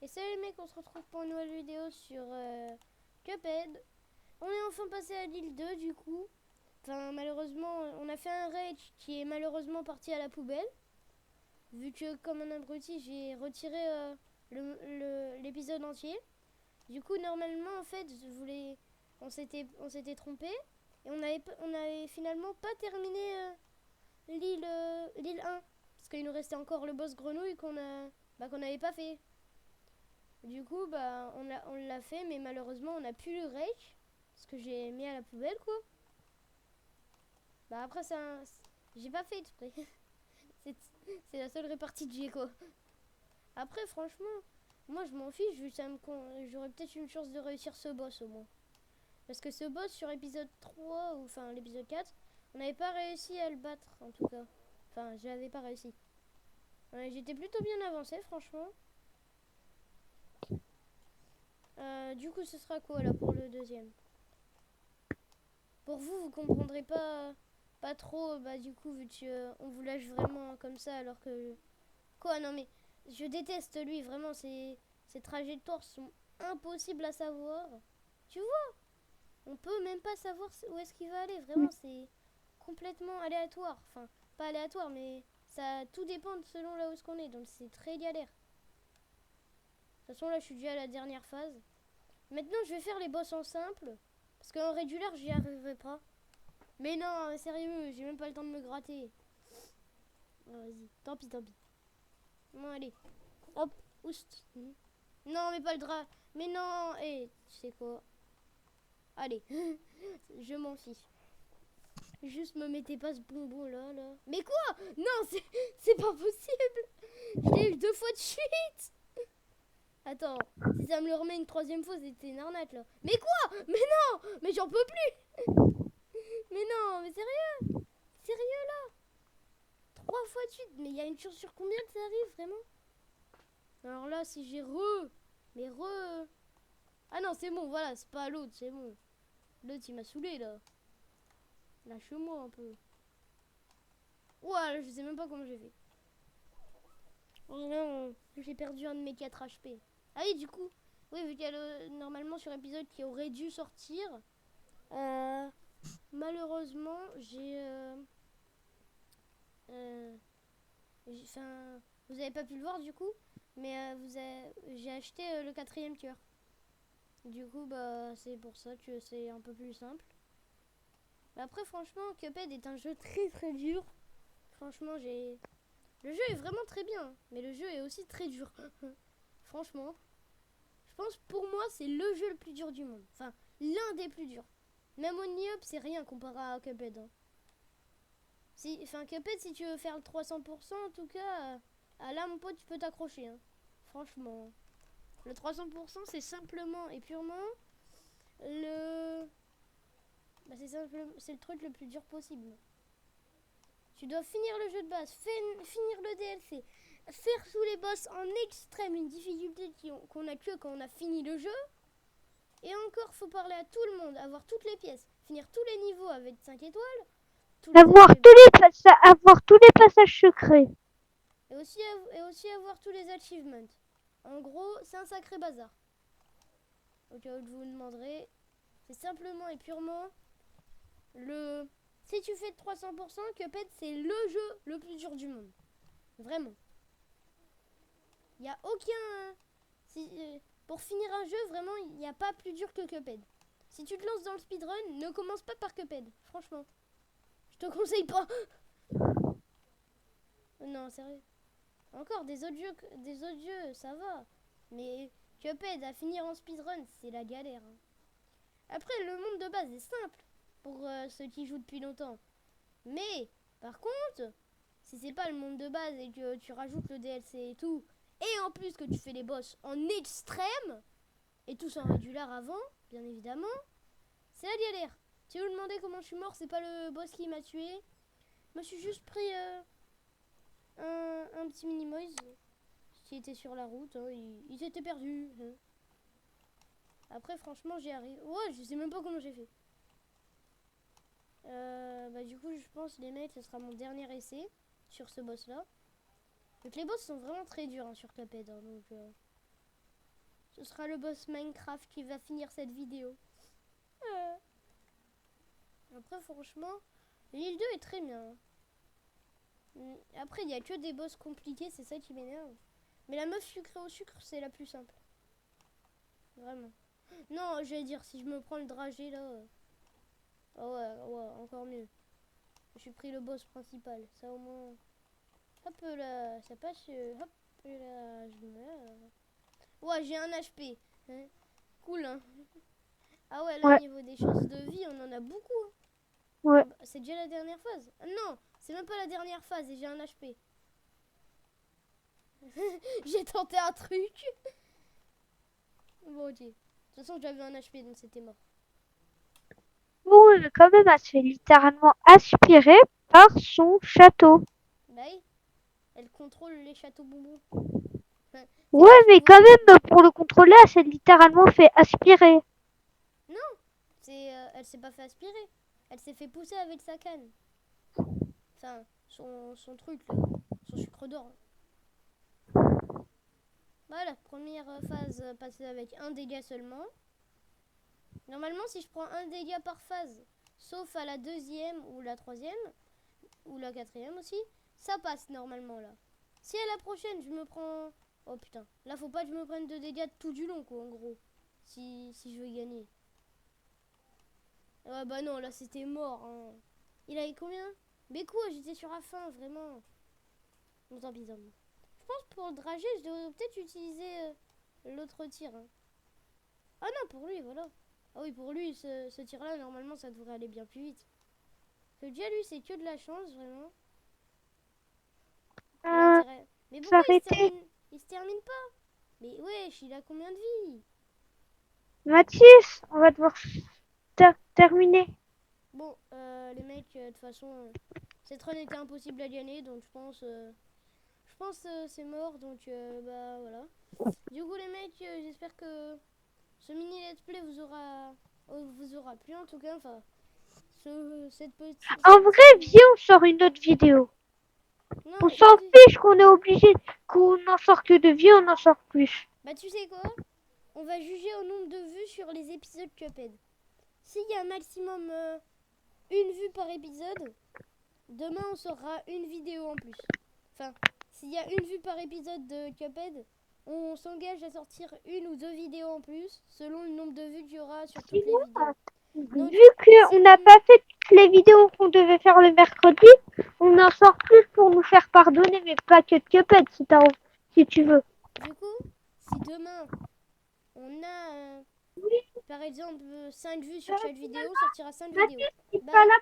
salut les mecs, on se retrouve pour une nouvelle vidéo sur Cuphead. On est enfin passé à l'île 2 du coup. Enfin malheureusement, on a fait un rage qui est malheureusement parti à la poubelle. Vu que comme un abruti, j'ai retiré l'épisode entier. Du coup normalement en fait, on s'était trompé. Et on avait finalement pas terminé l'île 1. Parce qu'il nous restait encore le boss grenouille qu'on n'avait pas fait. Du coup, on l'a fait, mais malheureusement, on n'a plus le rake. Parce que j'ai mis à la poubelle, quoi. Bah, après, j'ai pas fait exprès. c'est c'est la seule répartie que j'ai, quoi. Après, franchement, moi, je m'en fiche, vu que j'aurais peut-être une chance de réussir ce boss, au moins. Parce que ce boss, sur épisode 3, ou enfin, l'épisode 4, on n'avait pas réussi à le battre, en tout cas. Enfin, je l'avais pas réussi. Ouais, j'étais plutôt bien avancé, franchement. Du coup, ce sera quoi là pour le deuxième? Pour vous, vous comprendrez pas trop, bah du coup, vu que on vous lâche vraiment comme ça, alors que... Quoi, non mais, je déteste lui, vraiment, ses trajectoires sont impossibles à savoir. Tu vois, on peut même pas savoir où est-ce qu'il va aller, vraiment, c'est complètement aléatoire. Enfin, pas aléatoire, mais ça tout dépend selon là où est-ce qu'on est, donc c'est très galère. De toute façon, là, je suis déjà à la dernière phase. Maintenant, je vais faire les boss en simple, parce qu'en régulier, j'y arriverai pas. Mais non, sérieux, j'ai même pas le temps de me gratter. Oh, vas-y, tant pis, tant pis. Bon, allez. Hop, oust. Non, mais pas le drap. Mais non, tu sais quoi? Allez, je m'en fiche. Juste me mettez pas ce bonbon là. Mais quoi? Non, c'est pas possible. Je l'ai eu 2 fois de suite. Attends, si ça me le remet une 3e fois, c'était une arnaque là. Mais quoi? Mais non, mais j'en peux plus. Mais non, mais sérieux? Sérieux là? 3 fois de suite. Mais il y a une chance sur combien que ça arrive vraiment? Alors là, si j'ai mais Ah non, c'est bon, voilà, c'est pas l'autre, c'est bon. L'autre, il m'a saoulé, là. Lâche-moi un peu. Ouah, je sais même pas comment j'ai fait. Oh non, j'ai perdu un de mes 4 HP. Ah oui, du coup, oui, vu qu'il y a normalement sur épisode qui aurait dû sortir, malheureusement, Enfin, vous avez pas pu le voir du coup, mais j'ai acheté le 4e tueur. Du coup, bah, c'est pour ça que c'est un peu plus simple. Mais après, franchement, Cuphead est un jeu très très dur. Franchement, le jeu est vraiment très bien, mais le jeu est aussi très dur. Franchement, je pense pour moi, c'est le jeu le plus dur du monde. Enfin, l'un des plus durs. Même Only Up, c'est rien comparé à Cuphead. Hein. Enfin, Cuphead, si tu veux faire le 300%, en tout cas, là, mon pote, tu peux t'accrocher. Hein. Franchement. Le 300%, c'est simplement et purement le... Bah, c'est le truc le plus dur possible. Tu dois finir le jeu de base, finir le DLC, faire tous les boss en extrême, une difficulté qu'on a que quand on a fini le jeu. Et encore, faut parler à tout le monde, avoir toutes les pièces, finir tous les niveaux avec 5 étoiles. Avoir tous les passages secrets. Et aussi avoir tous les achievements. En gros, c'est un sacré bazar. Au cas où vous vous demanderez, c'est simplement et purement le... Si tu fais de 300%, Cuphead, c'est le jeu le plus dur du monde. Vraiment. Il n'y a aucun... pour finir un jeu, vraiment, il n'y a pas plus dur que Cuphead. Si tu te lances dans le speedrun, ne commence pas par Cuphead. Franchement. Je te conseille pas. Non, sérieux. Encore, des autres jeux, ça va. Mais Cuphead, à finir en speedrun, c'est la galère. Hein. Après, le monde de base est simple pour ceux qui jouent depuis longtemps. Mais, par contre, si c'est pas le monde de base et que tu rajoutes le DLC et tout, et en plus que tu fais les boss en extrême, et tous en rédular avant, bien évidemment, c'est la galère. Si vous vous demandez comment je suis mort, c'est pas le boss qui m'a tué. Je me suis juste pris un petit Minimoys qui était sur la route. Hein, il s'était perdu. Hein. Après, franchement, j'y arrive. Ouais, je sais même pas comment j'ai fait. Bah, du coup, je pense, les mecs, ce sera mon dernier essai sur ce boss-là. Donc, les boss sont vraiment très durs hein, sur Cuphead. Hein, donc, Ce sera le boss Minecraft qui va finir cette vidéo. Après, franchement, l'île 2 est très bien. Après, il n'y a que des boss compliqués, c'est ça qui m'énerve. Mais la meuf sucrée au sucre, c'est la plus simple. Vraiment. Non, j'allais dire, si je me prends le dragé là. Oh ouais, encore mieux. J'ai pris le boss principal. Ça au moins. Hop là, ça passe. Hop là, je meurs. Ouais, j'ai un HP. Hein. Cool, hein. Ah ouais, là, au Ouais, niveau des chances de vie, on en a beaucoup. Hein. ouais. Ah bah, c'est déjà la dernière phase. Ah non, c'est même pas la dernière phase et j'ai un HP. J'ai tenté un truc. Bon, ok. De toute façon, j'avais un HP, donc c'était mort. Bon, quand même, elle se fait littéralement aspirer par son château. Bah oui, elle contrôle les châteaux bonbons. Enfin, c'est Ouais, quoi, je mais vois. quand même, pour le contrôler, elle s'est littéralement fait aspirer. Non, elle s'est pas fait aspirer. Elle s'est fait pousser avec sa canne. Enfin, son truc là. Son sucre d'or. Voilà, première phase passée avec un dégât seulement. Normalement, si je prends un dégât par phase, sauf à la deuxième ou la troisième, ou la quatrième aussi, ça passe normalement là. Si à la prochaine, je me prends... Oh putain, là faut pas que je me prenne de dégâts tout du long quoi, en gros. Si je veux gagner. Ah bah non, là c'était mort. Hein. Il avait combien? Mais quoi, j'étais sur la fin, vraiment. Bon, tant pis, tant pis. Je pense pour le dragé, je devrais peut-être utiliser l'autre tir. Hein. Ah non, pour lui, voilà. Ah oui, pour lui, ce tir-là, normalement, ça devrait aller bien plus vite. Parce que déjà, lui, c'est que de la chance, vraiment. Euh, L'intérêt. Mais pourquoi S'arrêter. il se termine pas? Mais wesh, il a combien de vie? Mathis, on va devoir terminer. Bon, les mecs, de toute façon, cette run était impossible à gagner, donc je pense c'est mort, donc bah voilà. Du coup, les mecs, j'espère que ce mini let's play vous aura plu en tout cas. Enfin, cette petite. En vrai, viens, on sort une autre vidéo. On Non, s'en fiche qu'on est obligé, qu'on en sort que de vie, on en sort plus. bah tu sais quoi? On va juger au nombre de vues sur les épisodes Cuphead. S'il y a un maximum une vue par épisode, demain on sera une vidéo en plus. Enfin, s'il y a une vue par épisode de Cuphead, on s'engage à sortir une ou deux vidéos en plus, selon le nombre de vues qu'il y aura sur toutes les vidéos. Donc, Vu qu'on si n'a demain... pas fait toutes les vidéos qu'on devait faire le mercredi, on en sort plus pour nous faire pardonner, mais pas que de Cuphead si tu veux. Du coup, si demain on a par exemple 5 vues sur chaque vidéo, on sortira 5 vidéos. Mathis, c'est pas Bye. là